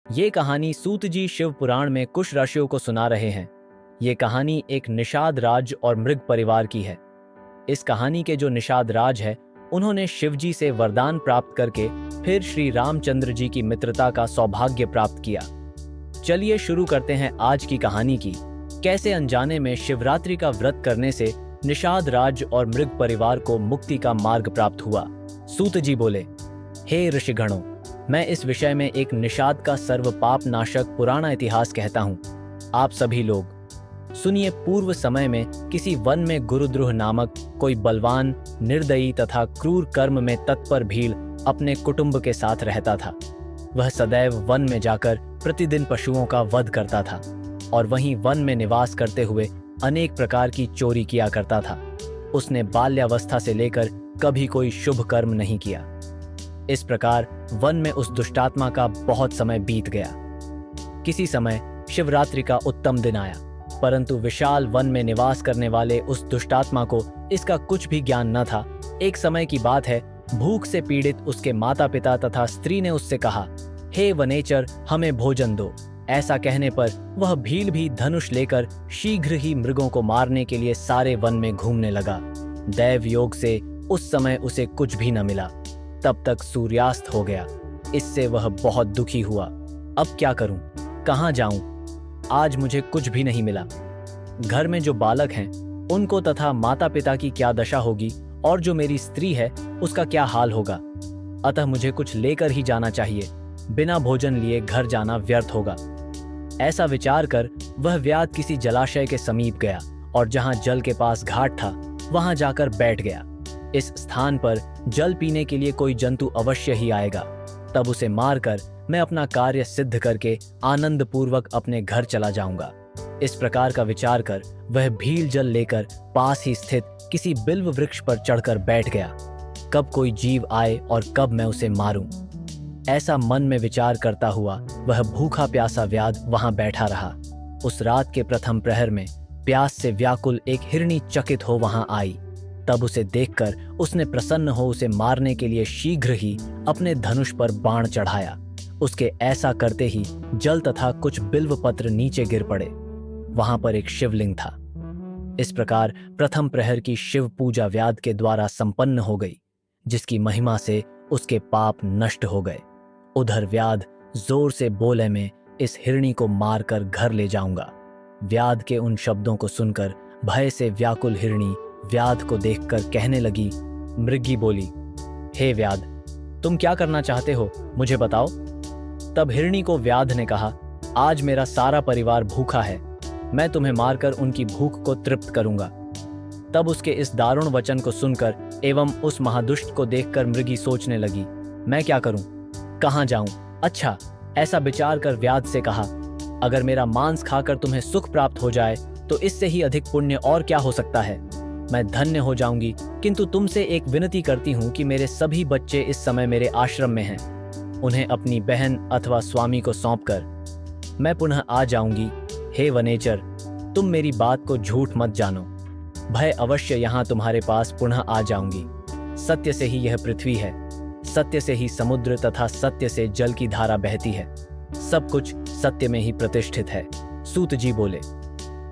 ये कहानी सूत जी शिव पुराण में कुश ऋषियों को सुना रहे हैं। ये कहानी एक निषाद राज और मृग परिवार की है। इस कहानी के जो निषाद राज है, उन्होंने शिव जी से वरदान प्राप्त करके फिर श्री रामचंद्र जी की मित्रता का सौभाग्य प्राप्त किया। चलिए शुरू करते हैं आज की कहानी की। कैसे अनजाने में शिवरात्रि का व्रत करने से निषाद राज और मृग परिवार को मुक्ति का मार्ग प्राप्त हुआ। सूत जी बोले, हे ऋषिगणों, मैं इस विषय में एक निषाद का सर्व पाप नाशक पुराना इतिहास कहता हूँ। आप सभी लोग सुनिए। पूर्व समय में किसी वन में गुरुद्रुह नामक कोई बलवान, निर्दयी तथा क्रूर कर्म में तत्पर भील अपने कुटुंब के साथ रहता था। वह सदैव वन में जाकर प्रतिदिन पशुओं का वध करता था और वहीं वन में निवास करते हुए अनेक प्रकार की चोरी किया करता था। उसने बाल्यावस्था से लेकर कभी कोई शुभ कर्म नहीं किया। इस प्रकार वन में उस दुष्टात्मा का बहुत समय बीत गया। किसी समय शिवरात्रि का उत्तम दिन आया, परंतु विशाल वन में निवास करने वाले उस दुष्टात्मा को इसका कुछ भी ज्ञान न था। एक समय की बात है, भूख से पीड़ित उसके माता पिता तथा स्त्री ने उससे कहा, हे वनेचर, हमें भोजन दो। ऐसा कहने पर वह भील भी धनुष लेकर शीघ्र ही मृगों को मारने के लिए सारे वन में घूमने लगा। दैव योग से उस समय उसे कुछ भी न मिला। तब तक सूर्यास्त हो गया। इससे वह बहुत दुखी हुआ। अब क्या करूं? कहां जाऊं? आज मुझे कुछ भी नहीं मिला। घर में जो बालक हैं, उनको तथा माता पिता की क्या दशा होगी, और जो मेरी स्त्री है उसका क्या हाल होगा। अतः मुझे कुछ लेकर ही जाना चाहिए। बिना भोजन लिए घर जाना व्यर्थ होगा। ऐसा विचार कर वह व्याध किसी जलाशय के समीप गया और जहां जल के पास घाट था, वहां जाकर बैठ गया। इस स्थान पर जल पीने के लिए कोई जंतु अवश्य ही आएगा। तब उसे मारकर मैं अपना कार्य सिद्ध करके आनंद पूर्वक अपने घर चला जाऊंगा। इस प्रकार का विचार कर वह भील जल लेकर पास ही स्थित किसी बिल्व वृक्ष पर चढ़कर बैठ गया। कब कोई जीव आए और कब मैं उसे मारूं, ऐसा मन में विचार करता हुआ वह भूखा प्यासा व्याध वहां बैठा रहा। उस रात के प्रथम प्रहर में प्यास से व्याकुल एक हिरणी चकित हो वहां आई। तब उसे देखकर उसने प्रसन्न हो उसे मारने के लिए शीघ्र ही अपने धनुष पर बाण चढ़ाया। उसके ऐसा करते ही जल तथा कुछ बिल्व पत्र नीचे गिर पड़े। वहां पर एक शिवलिंग था। इस प्रकार प्रथम प्रहर की शिव पूजा व्याध के द्वारा संपन्न हो गई, जिसकी महिमा से उसके पाप नष्ट हो गए। उधर व्याध जोर से बोले, मैं इस हिरणी को मारकर घर ले जाऊंगा। व्याध के उन शब्दों को सुनकर भय से व्याकुल हिरणी व्याध को देखकर कहने लगी। मृगी बोली, हे व्याध, तुम क्या करना चाहते हो, मुझे बताओ। तब हिरणी को व्याध ने कहा, आज मेरा सारा परिवार भूखा है। मैं तुम्हें मारकर उनकी भूख को तृप्त करूंगा। तब उसके इस दारुण वचन को सुनकर एवं उस महादुष्ट को देखकर मृगी सोचने लगी, मैं क्या करूं, कहां जाऊं। अच्छा, ऐसा विचार कर व्याध से कहा, अगर मेरा मांस खाकर तुम्हें सुख प्राप्त हो जाए तो इससे ही अधिक पुण्य और क्या हो सकता है। मैं धन्य हो जाऊंगी, किंतु तुमसे एक विनती करती हूं कि मेरे सभी बच्चे इस समय मेरे आश्रम में हैं। उन्हें अपनी बहन अथवा स्वामी को सौंपकर मैं पुनः आ जाऊंगी। हे वनेचर, तुम मेरी बात को झूठ मत जानो। भय अवश्य यहाँ तुम्हारे पास पुनः आ जाऊंगी। सत्य से ही यह पृथ्वी है, सत्य से ही समुद्र तथा सत्य से जल की धारा बहती है। सब कुछ सत्य में ही प्रतिष्ठित है। सूत जी बोले।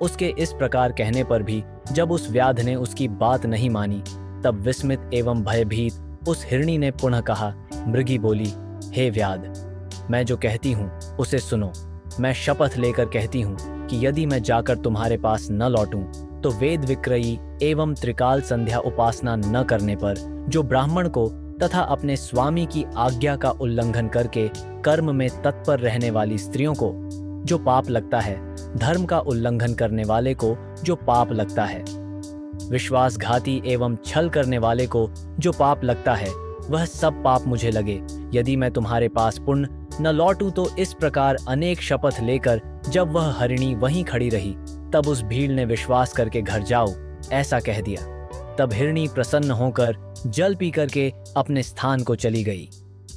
उसके इस प्रकार कहने पर भी जब उस व्याध ने उसकी बात नहीं मानी, तब विस्मित एवं भयभीत उस हिरणी ने पुनः कहा। मृगी बोली, हे व्याध, मैं जो कहती हूँ उसे सुनो। मैं शपथ लेकर कहती हूँ कि यदि मैं जाकर तुम्हारे पास न लौटूं तो वेद विक्रयी एवं त्रिकाल संध्या उपासना न करने पर जो ब्राह्मण को तथा अपने स्वामी की आज्ञा का उल्लंघन करके कर्म में तत्पर रहने वाली स्त्रियों को जो पाप लगता है, धर्म का उल्लंघन करने वाले को जो पाप लगता है, विश्वासघाती एवं छल करने वाले को जो पाप लगता है, वह सब पाप मुझे लगे यदि मैं तुम्हारे पास पुण्य न लौटूं। तो इस प्रकार अनेक शपथ लेकर जब वह हरिणी वहीं खड़ी रही, तब उस भील ने विश्वास करके घर जाओ ऐसा कह दिया। तब हिरणी प्रसन्न होकर जल पी करके अपने स्थान को चली गई।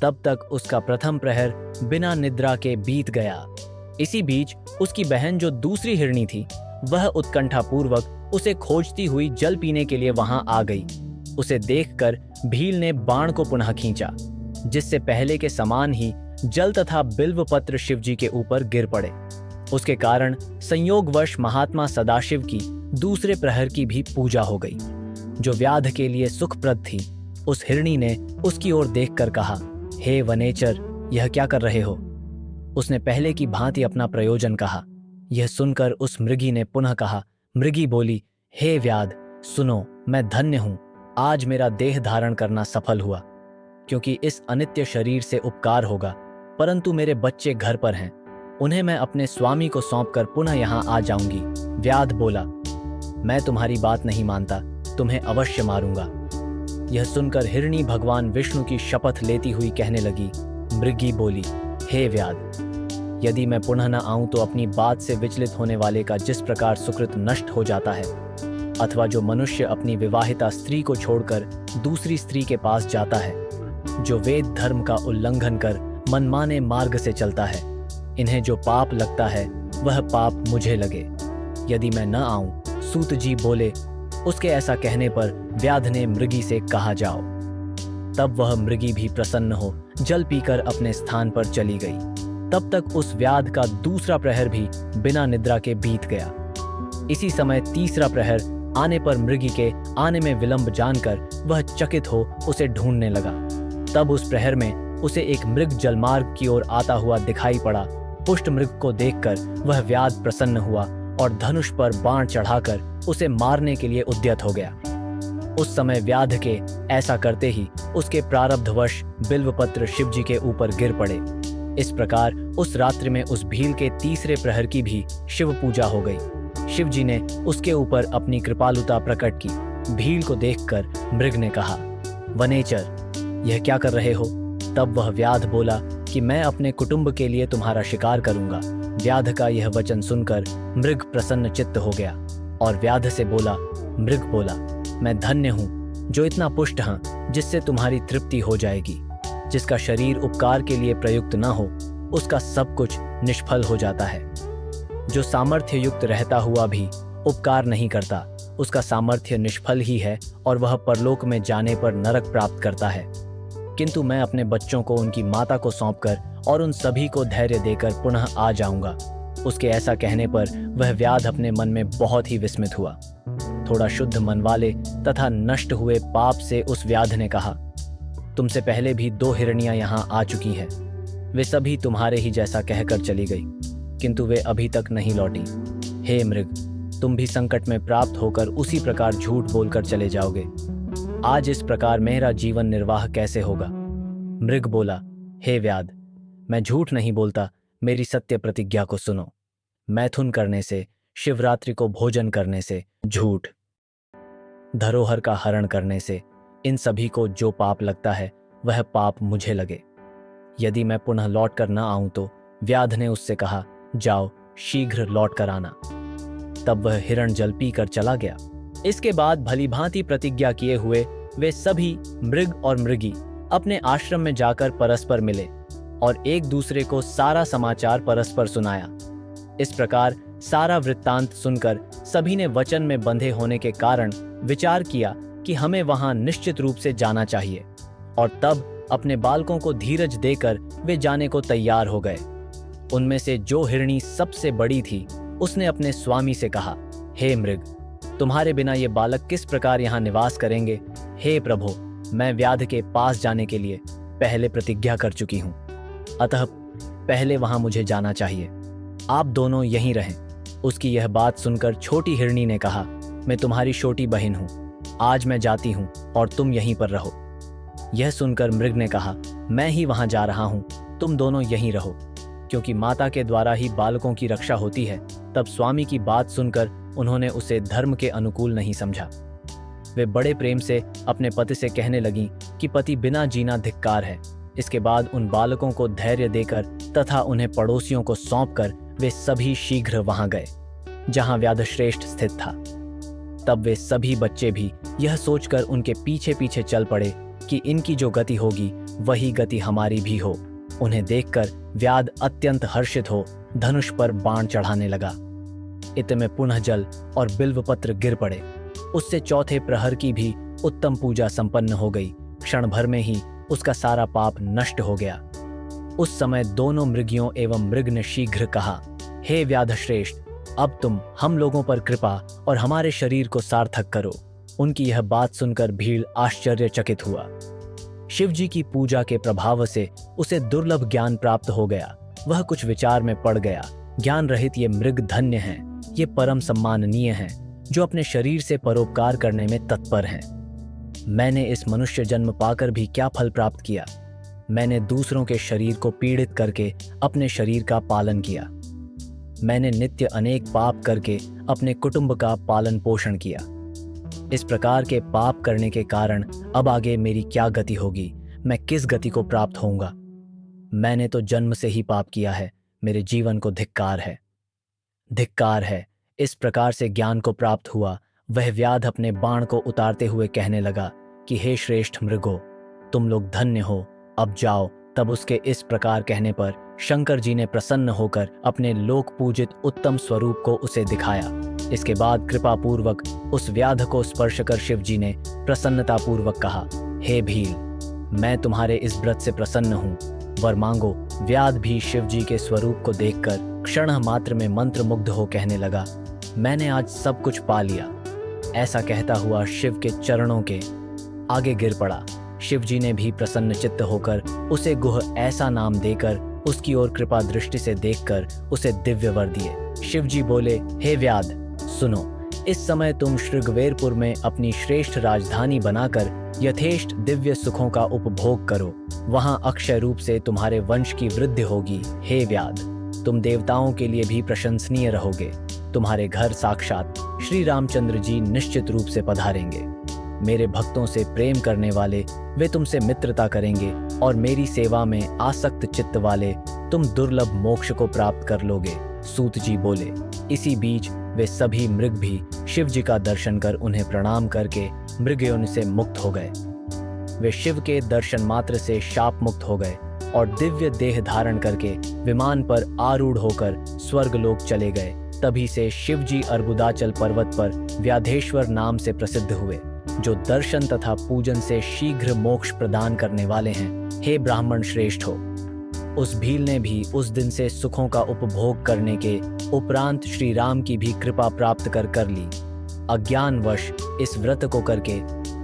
तब तक उसका प्रथम प्रहर बिना निद्रा के बीत गया। इसी बीच उसकी बहन जो दूसरी हिरणी थी, वह उत्कंठापूर्वक उसे खोजती हुई जल पीने के लिए वहां आ गई। उसे देखकर भील ने बाण को पुनः खींचा, जिससे पहले के समान ही जल तथा बिल्व पत्र शिवजी के ऊपर गिर पड़े। उसके कारण संयोगवश महात्मा सदाशिव की दूसरे प्रहर की भी पूजा हो गई, जो व्याध के लिए सुखप्रद थी। उस हिरणी ने उसकी ओर देखकर कहा, हे वनेचर, यह क्या कर रहे हो? उसने पहले की भांति अपना प्रयोजन कहा। यह सुनकर उस मृगी ने पुनः कहा। मृगी बोली, हे व्याध, सुनो, मैं धन्य हूं। आज मेरा देह धारण करना सफल हुआ, क्योंकि इस अनित्य शरीर से उपकार होगा, परंतु मेरे बच्चे घर पर हैं। उन्हें मैं अपने स्वामी को सौंपकर पुनः यहाँ आ जाऊंगी। व्याध बोला, मैं तुम्हारी बात नहीं मानता, तुम्हें अवश्य मारूंगा। यह सुनकर हिरणी भगवान विष्णु की शपथ लेती हुई कहने लगी। मृगी बोली, हे व्याध, यदि मैं पुनः न आऊं तो अपनी बात से विचलित होने वाले का जिस प्रकार सुकृत नष्ट हो जाता है, अथवा जो मनुष्य अपनी विवाहिता स्त्री को छोड़कर दूसरी स्त्री के पास जाता है, जो वेद धर्म का उल्लंघन कर मनमाने मार्ग से चलता है, इन्हें जो पाप लगता है वह पाप मुझे लगे, यदि मैं न आऊं। सूत जी बोले। उसके ऐसा कहने पर व्याध ने मृगी से कहा, जाओ। तब वह मृगी भी प्रसन्न हो जल पीकर अपने स्थान पर चली गई। तब तक उस व्याध का दूसरा प्रहर भी बिना निद्रा के बीत गया। इसी समय तीसरा प्रहर आने पर मृगी के आने में विलंब जानकर वह चकित हो उसे ढूंढने लगा। तब उस प्रहर में उसे एक मृग जलमार्ग की ओर आता हुआ दिखाई पड़ा। पुष्ट मृग को देखकर वह व्याध प्रसन्न हुआ और धनुष पर बाण चढ़ाकर उसे मारने के लिए उद्यत हो गया। उस समय व्याध के ऐसा करते ही उसके प्रारब्धवश बिल्वपत्र शिवजी के ऊपर गिर पड़े। इस प्रकार उस रात्रि में उस भील के तीसरे प्रहर की भी शिव पूजा हो गई। शिवजी ने उसके ऊपर अपनी कृपालुता प्रकट की। भील को देखकर मृग ने कहा, वनेचर, यह क्या कर रहे हो? तब वह व्याध बोला कि मैं अपने कुटुंब के लिए तुम्हारा शिकार करूंगा। व्याध का यह वचन सुनकर मृग प्रसन्न चित्त हो गया और व्याध से बोला। मृग बोला, मैं धन्य हूं जो इतना पुष्ट हूं जिससे तुम्हारी तृप्ति हो जाएगी। जिसका शरीर उपकार के लिए प्रयुक्त न हो, उसका सब कुछ निष्फल हो जाता है। जो सामर्थ्य युक्त रहता हुआ भी उपकार नहीं करता, उसका सामर्थ्य निष्फल ही है और वह परलोक में जाने पर नरक प्राप्त करता है। किंतु मैं अपने बच्चों को उनकी माता को सौंपकर और उन सभी को धैर्य देकर पुनः आ जाऊंगा। उसके ऐसा कहने पर वह व्याध अपने मन में बहुत ही विस्मित हुआ। थोड़ा शुद्ध मन वाले तथा नष्ट हुए पाप से उस व्याध ने कहा, तुमसे पहले भी 2 हिरनियां यहाँ आ चुकी हैं। वे सभी तुम्हारे ही जैसा कहकर चली गई, किंतु वे अभी तक नहीं लौटी। हे मृग, तुम भी संकट में प्राप्त होकर उसी प्रकार झूठ बोलकर चले जाओगे। आज इस प्रकार मेरा जीवन निर्वाह कैसे होगा? मृग बोला, हे व्याध, मैं झूठ नहीं बोलता, मेरी सत्य प्रतिज्ञा को सुनो। मैथुन करने से, शिवरात्रि को भोजन करने से, झूठ, धरोहर का हरण करने से, इन सभी को जो पाप लगता है वह पाप मुझे लगे। यदि मैं पुनः लौट कर न आऊं तो व्याध ने उससे कहा, जाओ, शीघ्र लौट कर आना। तब वह हिरण जल पीकर चला गया। इसके बाद भलीभांति प्रतिज्ञा किए हुए वे सभी मृग और मृगी अपने आश्रम में जाकर परस्पर मिले और एक दूसरे को सारा समाचार परस्पर सुनाया। इस प्रकार सारा वृत्तांत सुनकर सभी ने वचन में बंधे होने के कारण विचार किया कि हमें वहां निश्चित रूप से जाना चाहिए, और तब अपने बालकों को धीरज देकर वे जाने को तैयार हो गए। उनमें से जो हिरणी सबसे बड़ी थी, उसने अपने स्वामी से कहा, हे मृग, तुम्हारे बिना ये बालक किस प्रकार यहाँ निवास करेंगे? हे प्रभु, मैं व्याध के पास जाने के लिए पहले प्रतिज्ञा कर चुकी हूँ, अतः पहले वहां मुझे जाना चाहिए। आप दोनों यहीं रहें। उसकी यह बात सुनकर छोटी हिरणी ने कहा, मैं तुम्हारी छोटी बहन हूँ, आज मैं जाती हूँ और तुम यहीं पर रहो। यह सुनकर मृग ने कहा, मैं ही वहां जा रहा हूँ, तुम दोनों यहीं रहो। क्योंकि माता के द्वारा ही बालकों की रक्षा होती है, तब स्वामी की बात सुनकर उन्होंने उसे धर्म के अनुकूल नहीं समझा। वे बड़े प्रेम से अपने पति से कहने लगीं कि पति बिना जीना धिक्कार है। इसके बाद उन बालकों को धैर्य देकर तथा उन्हें पड़ोसियों को सौंपकर वे सभी शीघ्र वहां गए जहां व्याधश्रेष्ठ स्थित था। तब वे सभी बच्चे भी यह सोचकर उनके पीछे पीछे चल पड़े कि इनकी जो गति होगी वही गति हमारी भी हो। उन्हें देखकर व्याध अत्यंत हर्षित हो धनुष पर बाण चढ़ाने लगा। इतने पुनः जल और बिल्वपत्र गिर पड़े। उससे चौथे प्रहर की भी उत्तम पूजा संपन्न हो गई। क्षण भर में ही उसका सारा पाप नष्ट हो गया। उस समय दोनों मृगियों एवं मृग ने शीघ्र कहा, हे व्याधश्रेष्ठ, अब तुम हम लोगों पर कृपा और हमारे शरीर को सार्थक करो। उनकी यह बात सुनकर भीड़ आश्चर्यचकित हुआ। शिव जी की पूजा के प्रभाव से उसे दुर्लभ ज्ञान प्राप्त हो गया। वह कुछ विचार में पड़ गया। ज्ञान रहित ये मृग धन्य हैं, ये परम सम्माननीय हैं, जो अपने शरीर से परोपकार करने में तत्पर हैं। मैंने इस मनुष्य जन्म पाकर भी क्या फल प्राप्त किया? मैंने दूसरों के शरीर को पीड़ित करके अपने शरीर का पालन किया। मैंने नित्य अनेक पाप करके अपने कुटुंब का पालन पोषण किया। इस प्रकार के पाप करने के कारण अब आगे मेरी क्या गति होगी? मैं किस गति को प्राप्त होऊंगा? मैंने तो जन्म से ही पाप किया है। मेरे जीवन को धिक्कार है, धिक्कार है। इस प्रकार से ज्ञान को प्राप्त हुआ वह व्याध अपने बाण को उतारते हुए कहने लगा कि हे श्रेष्ठ मृगो, तुम लोग धन्य हो, अब जाओ। तब उसके इस प्रकार कहने पर शंकर जी ने प्रसन्न होकर अपने लोक पूजित उत्तम स्वरूप को उसे दिखाया। इसके बाद कृपा पूर्वक उस व्याध को स्पर्श कर शिव जी ने प्रसन्नता पूर्वक कहा, हे भील, मैं तुम्हारे इस व्रत से प्रसन्न हूँ, वर मांगो। व्याध भी शिव जी के स्वरूप को देखकर क्षण मात्र में मंत्रमुग्ध हो कहने लगा, मैंने आज सब कुछ पा लिया। ऐसा कहता हुआ शिव के चरणों के आगे गिर पड़ा। शिव जी ने भी प्रसन्न चित्त होकर उसे गुह ऐसा नाम देकर उसकी ओर कृपा दृष्टि से देखकर उसे दिव्य वर दिए। शिव जी बोले, हे व्याध, सुनो, इस समय तुम श्रृंगवेरपुर में अपनी श्रेष्ठ राजधानी बनाकर यथेष्ट दिव्य सुखों का उपभोग करो। वहां अक्षय रूप से तुम्हारे वंश की वृद्धि होगी। हे व्याध, तुम देवताओं के लिए भी प्रशंसनीय रहोगे। तुम्हारे घर साक्षात श्री रामचंद्र जी निश्चित रूप से पधारेंगे। मेरे भक्तों से प्रेम करने वाले वे तुमसे मित्रता करेंगे और मेरी सेवा में आसक्त चित्त वाले तुम दुर्लभ मोक्ष को प्राप्त कर लोगे। सूत जी बोले। इसी बीच वे सभी मृग भी शिव जी का दर्शन कर उन्हें प्रणाम करके मृगयोनि से मुक्त हो गए। वे शिव के दर्शन मात्र से शाप मुक्त हो गए और दिव्य देह धारण करके विमान पर आरूढ़ होकर स्वर्गलोक चले गए। तभी से शिव जी अर्बुदाचल पर्वत पर व्याधेश्वर नाम से प्रसिद्ध हुए, जो दर्शन तथा पूजन से शीघ्र मोक्ष प्रदान करने वाले हैं। हे ब्राह्मण श्रेष्ठ हो, उस भील ने भी उस दिन से सुखों का उपभोग करने के उपरांत श्री राम की भी कृपा प्राप्त कर ली। अज्ञानवश इस व्रत को करके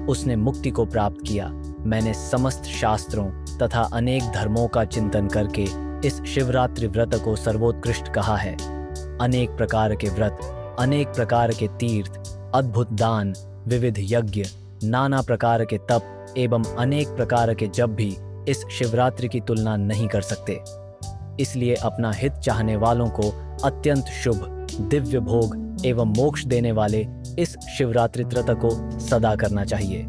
उसने मुक्ति को प्राप्त किया। मैंने समस्त शास्त्रों तथा अनेक धर्मों का चिंतन करके इस शिवरात्रि व्रत को सर्वोत्कृष्ट कहा है। अनेक प्रकार के व्रत, अनेक प्रकार के तीर्थ, अद्भुत दान, विविध यज्ञ, नाना प्रकार के तप एवं अनेक प्रकार के जप भी इस शिवरात्रि की तुलना नहीं कर सकते। इसलिए अपना हित चाहने वालों को अत्यंत शुभ, दिव्य भोग एवं मोक्ष देने वाले इस शिवरात्रि व्रत को सदा करना चाहिए।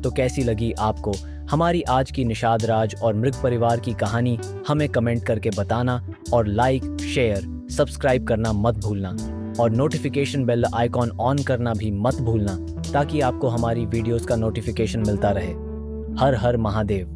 तो कैसी लगी आपको हमारी आज की निषाद राज और मृग परिवार की कहानी? हमें कमेंट करके बताना और लाइक, शेयर, सब्सक्राइब करना मत भूलना और नोटिफिकेशन बेल आइकॉन ऑन करना भी मत भूलना, ताकि आपको हमारी वीडियोस का नोटिफिकेशन मिलता रहे। हर हर महादेव।